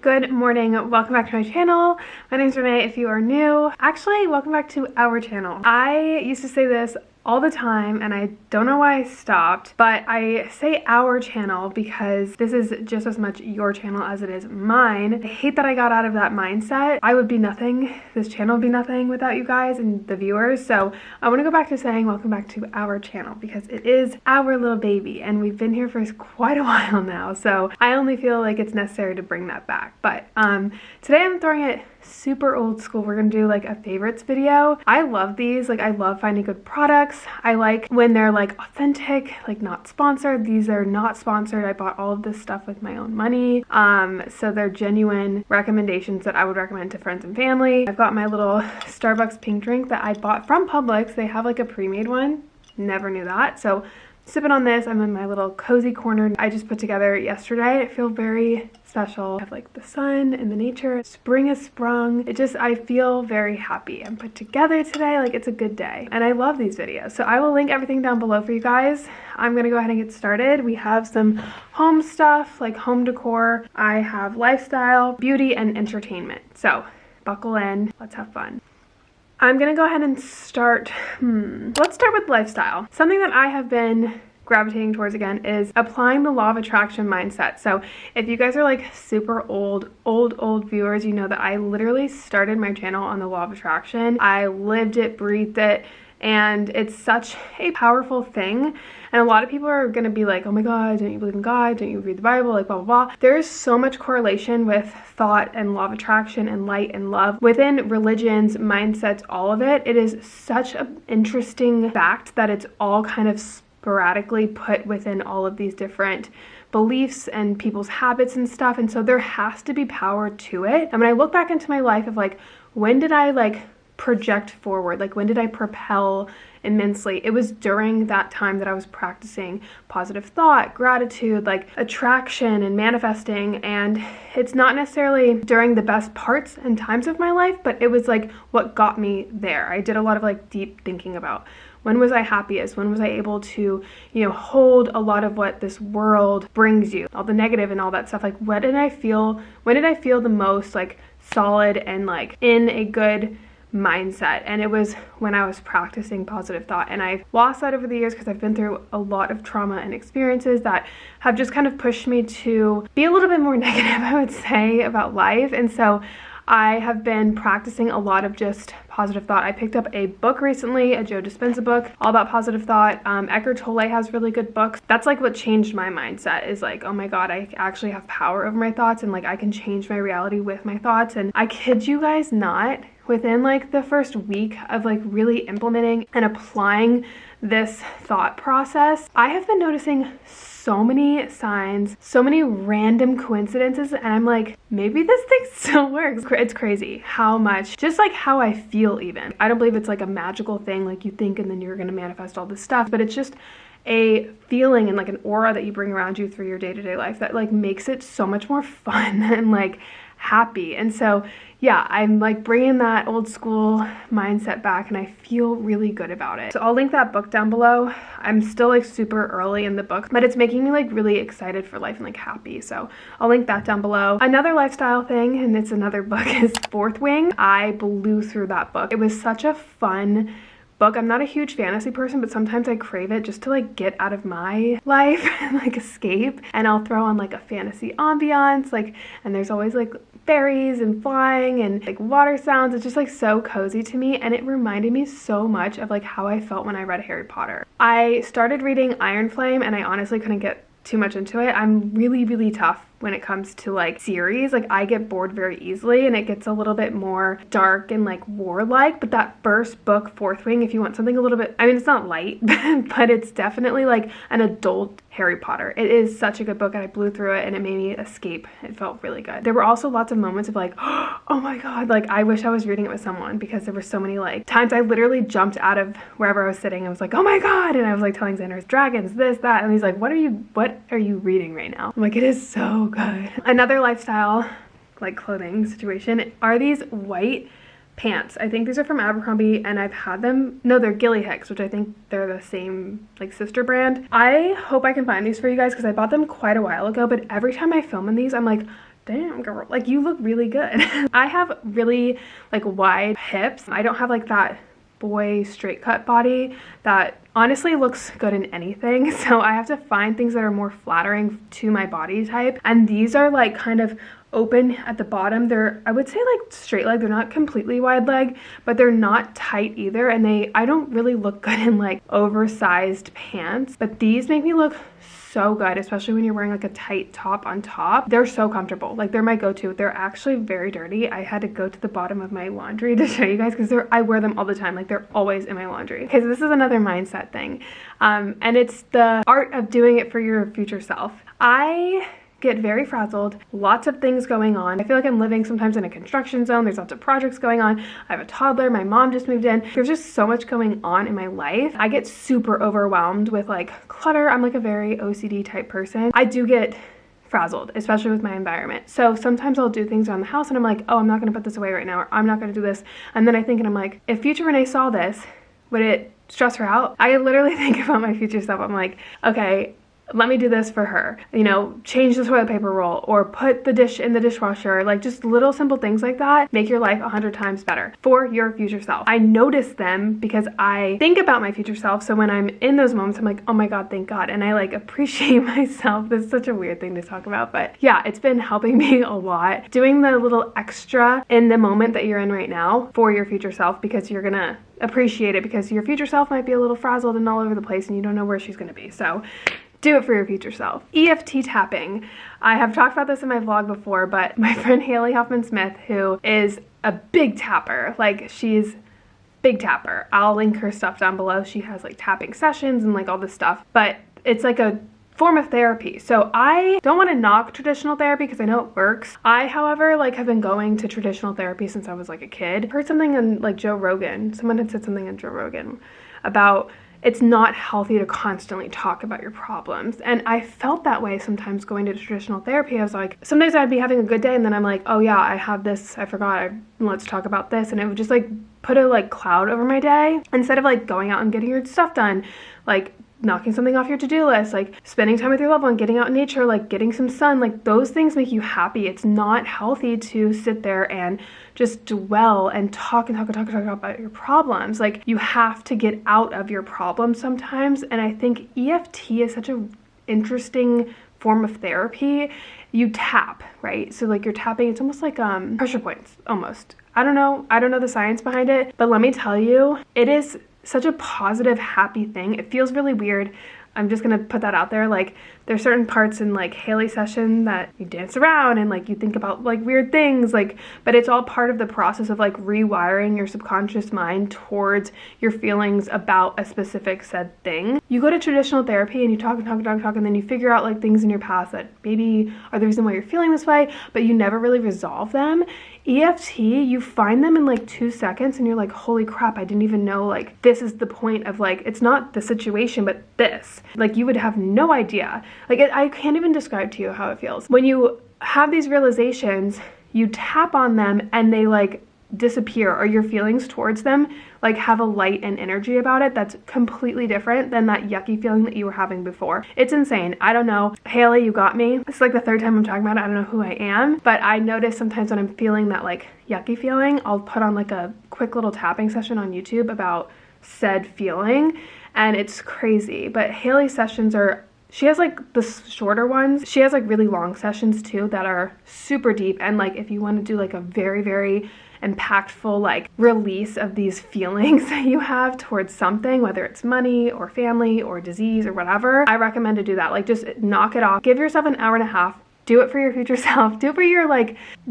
Good morning, welcome back to my channel. My name's Renee if you are new. Actually, welcome back to our channel. I used to say this all the time and I don't know why I stopped, but I say our channel because this is just as much your channel as it is mine. I hate that I got out of that mindset. I would be nothing, this channel would be nothing without you guys and the viewers. So I want to go back to saying welcome back to our channel because it is our little baby and we've been here for quite a while now. So I only feel like it's necessary to bring that back. But today I'm throwing it super old school. We're gonna do like a favorites video. I love these, like I love finding good products. I like when they're like authentic, like not sponsored. These are not sponsored. I bought all of this stuff with my own money. So they're genuine recommendations that I would recommend to friends and family. I've got my little Starbucks pink drink that I bought from Publix. They have like a pre-made one. Never knew that. So sipping on this, I'm in my little cozy corner I just put together yesterday. I feel very special. I have like the sun and the nature. Spring has sprung. I feel very happy and put together today. Like it's a good day. And I love these videos. So I will link everything down below for you guys. I'm gonna go ahead and get started. We have some home stuff, like home decor. I have lifestyle, beauty, and entertainment. So buckle in, let's have fun. I'm gonna go ahead and start, let's start with lifestyle. Something that I have been gravitating towards again is applying the law of attraction mindset. So if you guys are like super old viewers, you know that I literally started my channel on the law of attraction. I lived it, breathed it, and it's such a powerful thing. And a lot of people are gonna be like, oh my God, don't you believe in God? Don't you read the Bible? Like blah, blah, blah. There is so much correlation with thought and law of attraction and light and love within religions, mindsets, all of it. It is such an interesting fact that it's all kind of sporadically put within all of these different beliefs and people's habits and stuff. And so there has to be power to it. And when I look back into my life of like, when did I like project forward? Like when did I propel immensely? It was during that time that I was practicing positive thought, gratitude, like attraction and manifesting. And it's not necessarily during the best parts and times of my life, but it was like what got me there. I did a lot of like deep thinking about when was I happiest? When was I able to, you know, hold a lot of what this world brings you, all the negative and all that stuff. Like when did I feel the most like solid and like in a good mindset? And it was when I was practicing positive thought. And I've lost that over the years because I've been through a lot of trauma and experiences that have just kind of pushed me to be a little bit more negative, I would say, about life. And so I have been practicing a lot of just positive thought. I picked up a book recently, a Joe Dispenza book, all about positive thought. Eckhart Tolle has really good books. That's like what changed my mindset, is like, oh my God, I actually have power over my thoughts and like I can change my reality with my thoughts. And I kid you guys not, within like the first week of like really implementing and applying this thought process, I have been noticing so many signs, so many random coincidences, and I'm like, maybe this thing still works. It's crazy how much, just like how I feel even. I don't believe it's like a magical thing, like you think and then you're gonna manifest all this stuff, but it's just a feeling and like an aura that you bring around you through your day-to-day life that like makes it so much more fun and like happy. And so yeah, I'm like bringing that old school mindset back and I feel really good about it. So I'll link that book down below. I'm still like super early in the book, but it's making me like really excited for life and like happy. So I'll link that down below. Another lifestyle thing, and it's another book, is Fourth Wing. I blew through that book. It was such a fun book. I'm not a huge fantasy person, but sometimes I crave it just to like get out of my life and like escape. And I'll throw on like a fantasy ambiance, like, and there's always like fairies and flying and like water sounds. It's just like so cozy to me, and it reminded me so much of like how I felt when I read Harry Potter. I started reading Iron Flame and I honestly couldn't get too much into it. I'm really tough when it comes to like series. Like I get bored very easily and it gets a little bit more dark and like warlike. But that first book, Fourth Wing, if you want something a little bit, I mean, it's not light, but it's definitely like an adult Harry Potter. It is such a good book and I blew through it and it made me escape. It felt really good. There were also lots of moments of like, oh my God, like I wish I was reading it with someone, because there were so many like times I literally jumped out of wherever I was sitting and was like, oh my God. And I was like telling Xander's dragons, this, that. And he's like, what are you reading right now? I'm like, it is so good. Another lifestyle like clothing situation are these white pants. I think these are from Abercrombie and I've had them. No, they're Gilly Hicks, which I think they're the same like sister brand. I hope I can find these for you guys because I bought them quite a while ago, but every time I film in these, I'm like, damn girl, like you look really good. I have really like wide hips. I don't have like that boy straight cut body that honestly looks good in anything, so I have to find things that are more flattering to my body type, and these are like kind of open at the bottom. They're, I would say, like straight leg. They're not completely wide leg, but they're not tight either, and I don't really look good in like oversized pants, but these make me look so good, especially when you're wearing like a tight top on top. They're so comfortable. Like they're my go-to. They're actually very dirty. I had to go to the bottom of my laundry to show you guys because I wear them all the time. Like they're always in my laundry. Okay, so this is another mindset thing, and it's the art of doing it for your future self. I get very frazzled, lots of things going on. I feel like I'm living sometimes in a construction zone. There's lots of projects going on. I have a toddler, my mom just moved in. There's just so much going on in my life. I get super overwhelmed with like clutter. I'm like a very OCD type person. I do get frazzled, especially with my environment. So sometimes I'll do things around the house and I'm like, oh, I'm not gonna put this away right now, or I'm not gonna do this. And then I think, and I'm like, if future Renee saw this, would it stress her out? I literally think about my future self. I'm like, okay, let me do this for her, you know, change the toilet paper roll or put the dish in the dishwasher. Like just little simple things like that make your life 100 times better for your future self. I notice them because I think about my future self. So when I'm in those moments, I'm like, oh my God, thank God. And I like appreciate myself. That's such a weird thing to talk about, but yeah, it's been helping me a lot. Doing the little extra in the moment that you're in right now for your future self, because you're gonna appreciate it, because your future self might be a little frazzled and all over the place and you don't know where she's gonna be. So do it for your future self. EFT tapping. I have talked about this in my vlog before, but my friend Haley Hoffman-Smith, who is a big tapper, like she's big tapper. I'll link her stuff down below. She has like tapping sessions and like all this stuff, but it's like a form of therapy. So I don't want to knock traditional therapy because I know it works. I, however, like have been going to traditional therapy since I was like a kid. Heard something on like Joe Rogan. Someone had said something on Joe Rogan about it's not healthy to constantly talk about your problems. And I felt that way sometimes going to traditional therapy. I was like, sometimes I'd be having a good day and then I'm like, oh yeah, I have this, I forgot, let's talk about this. And it would just like put a like cloud over my day. Instead of like going out and getting your stuff done, like knocking something off your to-do list, like spending time with your loved one, getting out in nature, like getting some sun, like those things make you happy. It's not healthy to sit there and just dwell and talk about your problems. Like you have to get out of your problems sometimes. And I think EFT is such an interesting form of therapy. You tap, right? So like you're tapping, it's almost like pressure points, almost. I don't know the science behind it, but let me tell you, it is such a positive, happy thing. It feels really weird. I'm just gonna put that out there. Like there's certain parts in like Haley's session that you dance around and like you think about like weird things, like, but it's all part of the process of like rewiring your subconscious mind towards your feelings about a specific said thing. You go to traditional therapy and you talk, and then you figure out like things in your past that maybe are the reason why you're feeling this way, but you never really resolve them. EFT, you find them in like 2 seconds and you're like, holy crap, I didn't even know like this is the point of like, it's not the situation, but this. Like you would have no idea. Like I can't even describe to you how it feels. When you have these realizations, you tap on them and they like disappear, or your feelings towards them like have a light and energy about it that's completely different than that yucky feeling that you were having before. It's insane. I don't know. Haley, you got me. It's like the third time I'm talking about it. I don't know who I am, but I notice sometimes when I'm feeling that like yucky feeling, I'll put on like a quick little tapping session on YouTube about said feeling, and it's crazy. But Haley's sessions are, she has like the shorter ones. She has like really long sessions too that are super deep, and like if you want to do like a very, very impactful like release of these feelings that you have towards something, whether it's money or family or disease or whatever, I recommend to do that. Like just knock it off. Give yourself an hour and a half. Do it for your future self. Do it for your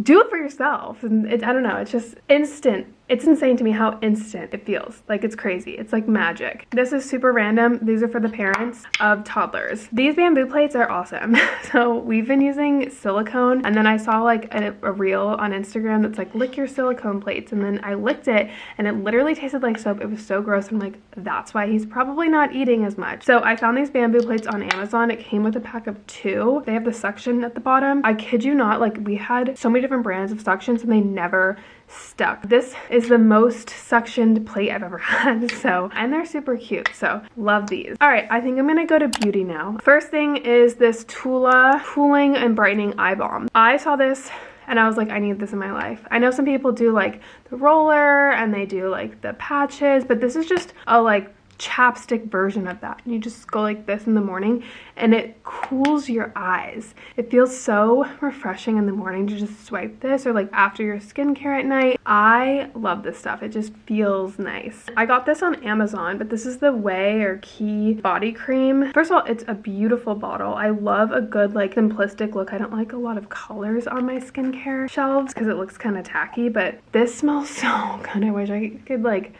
do it for yourself. And I don't know, it's just instant. It's insane to me how instant it feels. Like it's crazy. It's like magic. This is super random. These are for the parents of toddlers. These bamboo plates are awesome. So we've been using silicone, and then I saw like a reel on Instagram that's like lick your silicone plates, and then I licked it and it literally tasted like soap. It was so gross. I'm like, that's why he's probably not eating as much. So I found these bamboo plates on Amazon. It came with a pack of 2. They have the suction at the bottom. I kid you not, like we had so many different brands of suctions and they never stuck. This is the most suctioned plate I've ever had, so, and they're super cute, so love these. All right, I think I'm gonna go to beauty now. First thing is this Tula Cooling and Brightening Eye Balm. I saw this and I was like, I need this in my life. I know some people do like the roller and they do like the patches, but this is just a like chapstick version of that. You just go like this in the morning and it cools your eyes. It feels so refreshing in the morning to just swipe this, or like after your skincare at night. I love this stuff. It just feels nice. I got this on Amazon, but this is the Way or Key body cream. First of all, it's a beautiful bottle. I love a good like simplistic look. I don't like a lot of colors on my skincare shelves because it looks kind of tacky, but this smells so good. I wish I could like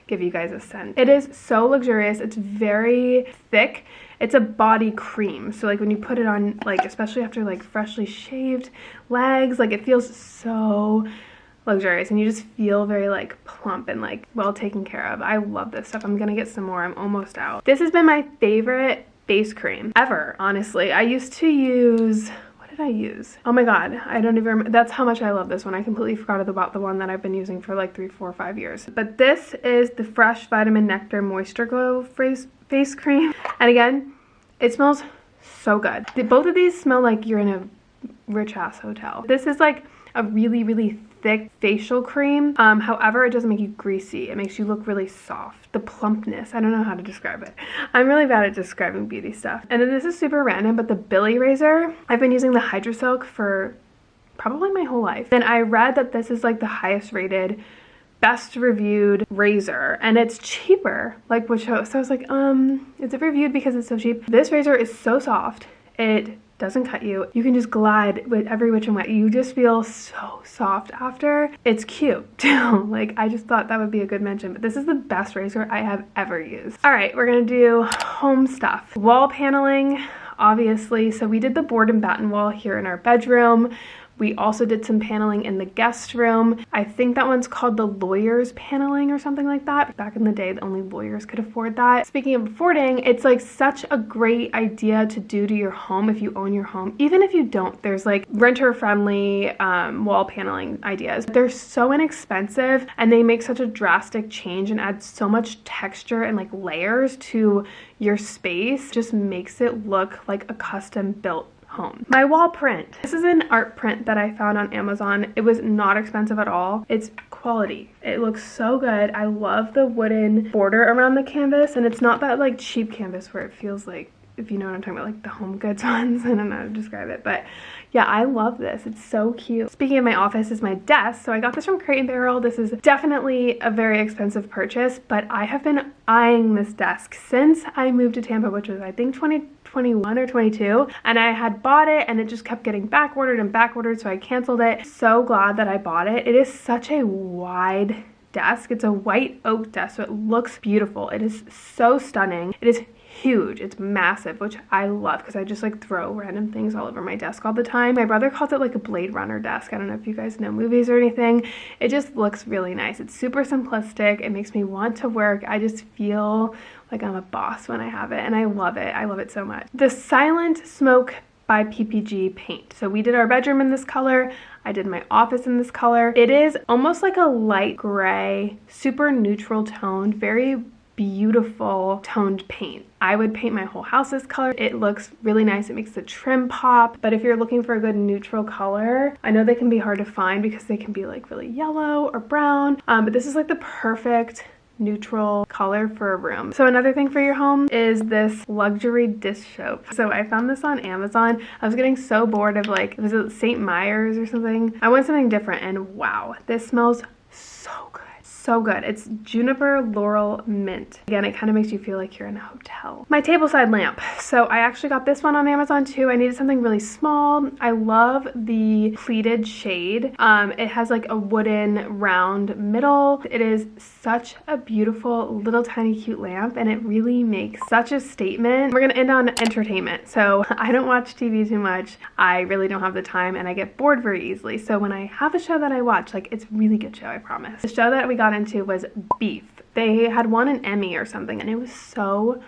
give you guys a scent. It is so luxurious. It's very thick. It's a body cream, so like when you put it on, like especially after like freshly shaved legs, like it feels so luxurious and you just feel very like plump and like well taken care of. I love this stuff. I'm gonna get some more. I'm almost out. This has been my favorite face cream ever, honestly. I used to use, I use? Oh my god, I don't even remember. That's how much I love this one. I completely forgot about the one that I've been using for like 3, 4, 5 years. But this is the Fresh Vitamin Nectar Moisture Glow face cream. And again, it smells so good. Both of these smell like you're in a rich ass hotel. This is like a really, really thick facial cream. However, it doesn't make you greasy. It makes you look really soft. The plumpness, I don't know how to describe it. I'm really bad at describing beauty stuff. And then this is super random, but the Billy Razor, I've been using the Hydro Silk for probably my whole life. And I read that this is like the highest rated, best reviewed razor, and it's cheaper, like which, so I was like, is it reviewed because it's so cheap? This razor is so soft. It doesn't cut you. You can just glide with every which and way. You just feel so soft after. It's cute too. Like, I just thought that would be a good mention, but this is the best razor I have ever used. All right, we're gonna do home stuff. Wall paneling, obviously. So we did the board and batten wall here in our bedroom. We also did some paneling in the guest room. I think that one's called the lawyer's paneling or something like that. Back in the day, only lawyers could afford that. Speaking of affording, it's like such a great idea to do to your home if you own your home. Even if you don't, there's like renter-friendly wall paneling ideas. They're so inexpensive and they make such a drastic change and add so much texture and like layers to your space. Just makes it look like a custom built home. My wall print. This is an art print that I found on Amazon. It was not expensive at all. It's quality. It looks so good. I love the wooden border around the canvas, and it's not that like cheap canvas where it feels like, if you know what I'm talking about, like the Home Goods ones. I don't know how to describe it, but yeah, I love this. It's so cute. Speaking of my office is my desk. So I got this from Crate & Barrel. This is definitely a very expensive purchase, but I have been eyeing this desk since I moved to Tampa, which was I think 2021 or 22, and I had bought it and it just kept getting back ordered, so I canceled it. So glad that I bought it. It is such a wide desk. It's a white oak desk, so it looks beautiful. It is so stunning. It is huge. It's massive, which I love because I just like throw random things all over my desk all the time. My brother calls it like a Blade Runner desk. I don't know if you guys know movies or anything. It just looks really nice. It's super simplistic. It makes me want to work. I just feel like I'm a boss when I have it, and I love it. I love it so much. The Silent Smoke by PPG paint. So we did our bedroom in this color. I did my office in this color. It is almost like a light gray, super neutral toned, very beautiful toned paint. I would paint my whole house this color. It looks really nice. It makes the trim pop. But if you're looking for a good neutral color, I know they can be hard to find because they can be like really yellow or brown. But this is like the perfect neutral color for a room. So another thing for your home is this luxury dish soap. So I found this on Amazon. I was getting so bored of like, was it St. Myers or something? I want something different, and wow, this smells so good. So good. It's juniper laurel mint. Again, it kind of makes you feel like you're in a hotel. My tableside lamp. So I actually got this one on Amazon too. I needed something really small. I love the pleated shade. It has like a wooden round middle. It is such a beautiful little tiny cute lamp, and it really makes such a statement. We're gonna end on entertainment. So I don't watch TV too much. I really don't have the time, and I get bored very easily. So when I have a show that I watch, like, it's a really good show, I promise. The show that we got into was Beef. They had won an Emmy or something, and it was so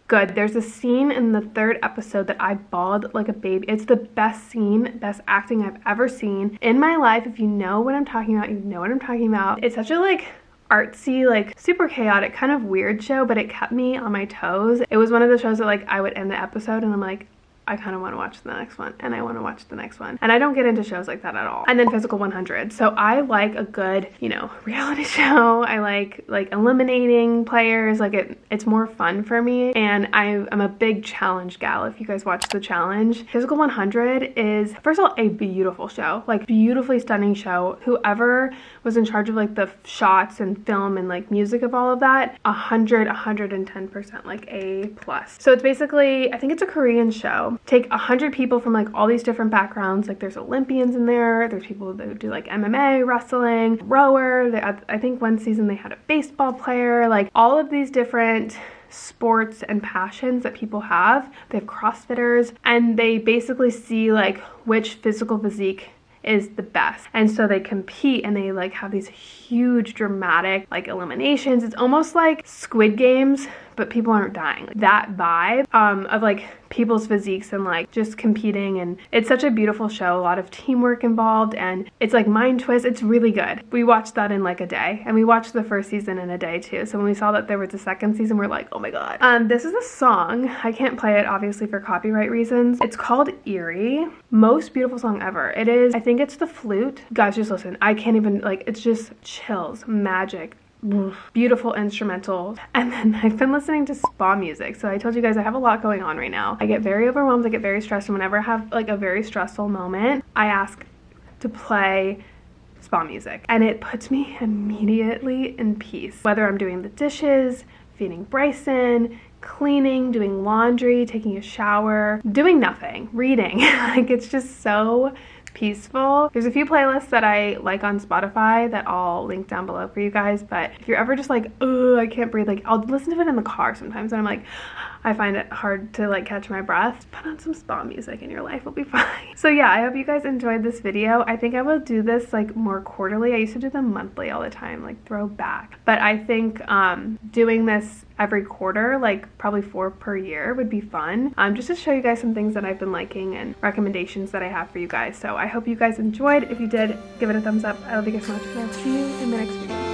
good. There's a scene in the 3rd episode that I bawled like a baby. It's the best scene, best acting I've ever seen in my life. If you know what I'm talking about, you know what I'm talking about. It's such a like artsy, like super chaotic, kind of weird show, but it kept me on my toes. It was one of the shows that like I would end the episode and I'm like, I kind of want to watch the next one, and I want to watch the next one. And I don't get into shows like that at all. And then Physical 100. So I like a good, you know, reality show. I like eliminating players. Like it's more fun for me. And I'm a big challenge gal. If you guys watch The Challenge, Physical 100 is, first of all, a beautiful show, like beautifully stunning show. Whoever was in charge of like the shots and film and like music of all of that, 110%, like A+. So it's basically, I think it's a Korean show. Take 100 people from like all these different backgrounds. Like there's Olympians in there's people that do like MMA, wrestling, rower. I think one season they had a baseball player, like all of these different sports and passions that people have. They have CrossFitters, and they basically see like which physical physique is the best. And so they compete and they like have these huge dramatic like eliminations. It's almost like Squid Games, but people aren't dying. Like, that vibe of like people's physiques and like just competing. And it's such a beautiful show, a lot of teamwork involved, and it's like mind twist. It's really good. We watched that in like a day, and we watched the 1st season in a day too. So when we saw that there was a 2nd season, we're like, oh my god. This is a song. I can't play it obviously for copyright reasons. It's called Eerie. Most beautiful song ever. It is, I think it's the flute. Guys, just listen. I can't even, like, it's just chills, magic. Beautiful instrumental. And then I've been listening to spa music. So I told you guys I have a lot going on right now. I get very overwhelmed, I get very stressed, and whenever I have like a very stressful moment, I ask to play spa music, and it puts me immediately in peace. Whether I'm doing the dishes, feeding Bryson, cleaning, doing laundry, taking a shower, doing nothing, reading. Like it's just so peaceful. There's a few playlists that I like on Spotify that I'll link down below for you guys, but if you're ever just like, oh, I can't breathe, like I'll listen to it in the car sometimes and I'm like, I find it hard to like catch my breath. Put on some spa music and your life will be fine. So yeah, I hope you guys enjoyed this video. I think I will do this like more quarterly. I used to do them monthly all the time, like throwback. But I think doing this every quarter, like probably 4 per year, would be fun. Just to show you guys some things that I've been liking and recommendations that I have for you guys. So I hope you guys enjoyed. If you did, give it a thumbs up. I love you guys so much, and I'll see you in the next video.